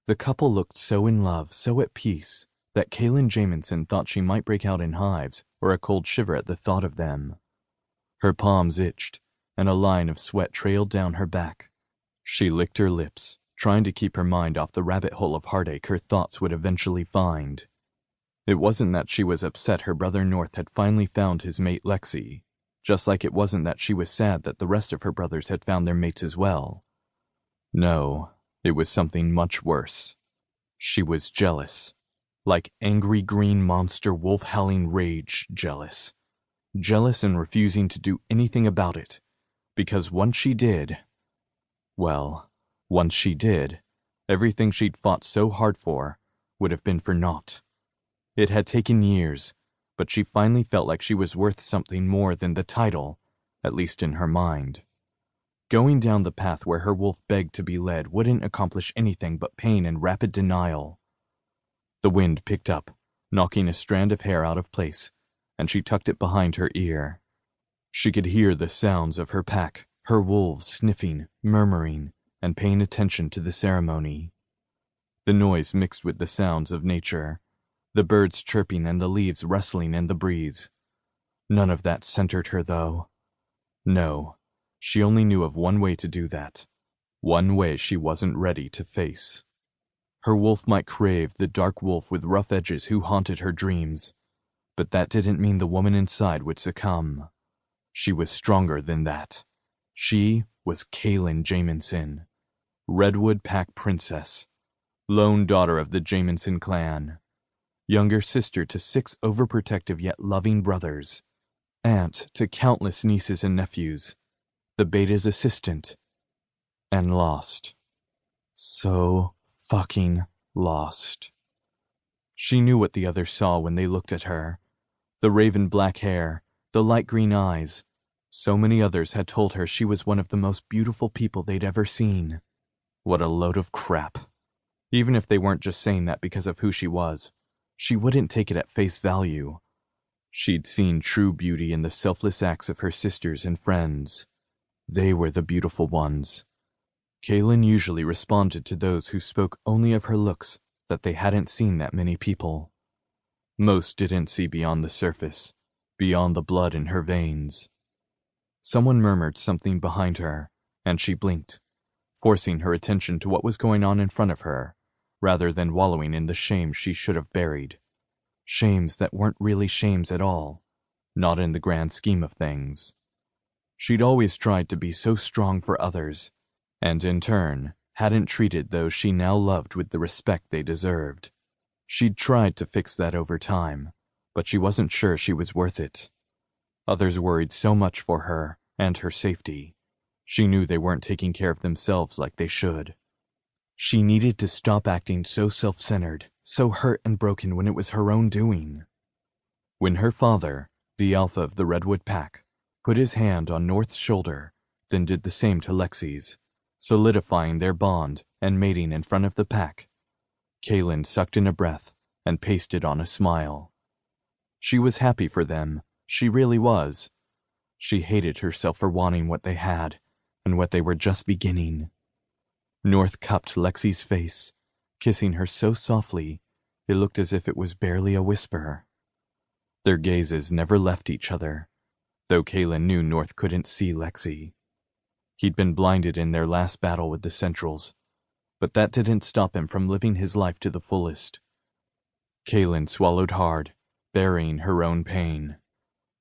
The couple looked so in love, so at peace, that Cailin Jamieson thought she might break out in hives or a cold shiver at the thought of them. Her palms itched, and a line of sweat trailed down her back. She licked her lips, trying to keep her mind off the rabbit hole of heartache her thoughts would eventually find. It wasn't that she was upset her brother North had finally found his mate Lexi, just like it wasn't that she was sad that the rest of her brothers had found their mates as well. No, it was something much worse. She was jealous. Like angry green monster wolf-howling rage jealous. Jealous and refusing to do anything about it, because once she did, everything she'd fought so hard for would have been for naught. It had taken years, but she finally felt like she was worth something more than the title, at least in her mind. Going down the path where her wolf begged to be led wouldn't accomplish anything but pain and rapid denial. The wind picked up, knocking a strand of hair out of place, and she tucked it behind her ear. She could hear the sounds of her pack, her wolves sniffing, murmuring, and paying attention to the ceremony. The noise mixed with the sounds of nature, the birds chirping and the leaves rustling in the breeze. None of that centered her, though. No, she only knew of one way to do that. One way she wasn't ready to face. Her wolf might crave the dark wolf with rough edges who haunted her dreams, but that didn't mean the woman inside would succumb. She was stronger than that. She was Cailin Jamieson, Redwood Packthe princess, lone daughter of the Jamieson clan, younger sister to 6 overprotective yet loving brothers, aunt to countless nieces and nephews, the beta's assistant, and lost. So fucking lost. She knew what the others saw when they looked at her. The raven black hair, the light green eyes. So many others had told her she was one of the most beautiful people they'd ever seen. What a load of crap. Even if they weren't just saying that because of who she was, she wouldn't take it at face value. She'd seen true beauty in the selfless acts of her sisters and friends. They were the beautiful ones. Cailin usually responded to those who spoke only of her looks, that they hadn't seen that many people. Most didn't see beyond the surface, beyond the blood in her veins. Someone murmured something behind her, and she blinked, forcing her attention to what was going on in front of her, rather than wallowing in the shame she should have buried. Shames that weren't really shames at all, not in the grand scheme of things. She'd always tried to be so strong for others, and in turn, hadn't treated those she now loved with the respect they deserved. She'd tried to fix that over time, but she wasn't sure she was worth it. Others worried so much for her and her safety. She knew they weren't taking care of themselves like they should. She needed to stop acting so self-centered, so hurt and broken when it was her own doing. When her father, the alpha of the Redwood Packthe, put his hand on North's shoulder, then did the same to Lexi's, solidifying their bond and mating in front of the pack, Cailin sucked in a breath and pasted on a smile. She was happy for them, she really was. She hated herself for wanting what they had, and what they were just beginning. North cupped Lexi's face, kissing her so softly, it looked as if it was barely a whisper. Their gazes never left each other, though Cailin knew North couldn't see Lexi. He'd been blinded in their last battle with the Centrals, but that didn't stop him from living his life to the fullest. Cailin swallowed hard, burying her own pain.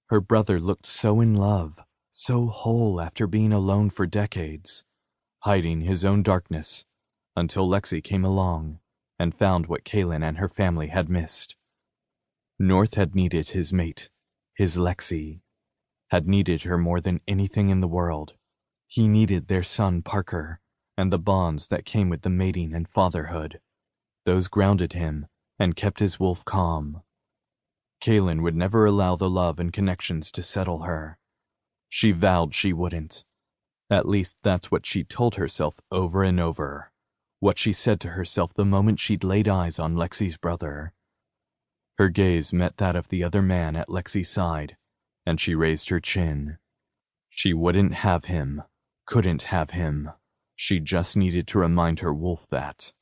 Her brother looked so in love, so whole after being alone for decades, hiding his own darkness, until Lexi came along and found what Cailin and her family had missed. North had needed his mate, his Lexi, had needed her more than anything in the world. He needed their son Parker, and the bonds that came with the mating and fatherhood. Those grounded him and kept his wolf calm. Cailin would never allow the love and connections to settle her. She vowed she wouldn't. At least that's what she told herself over and over. What she said to herself the moment she'd laid eyes on Lexi's brother. Her gaze met that of the other man at Lexi's side, and she raised her chin. She wouldn't have him, couldn't have him. She just needed to remind her wolf that.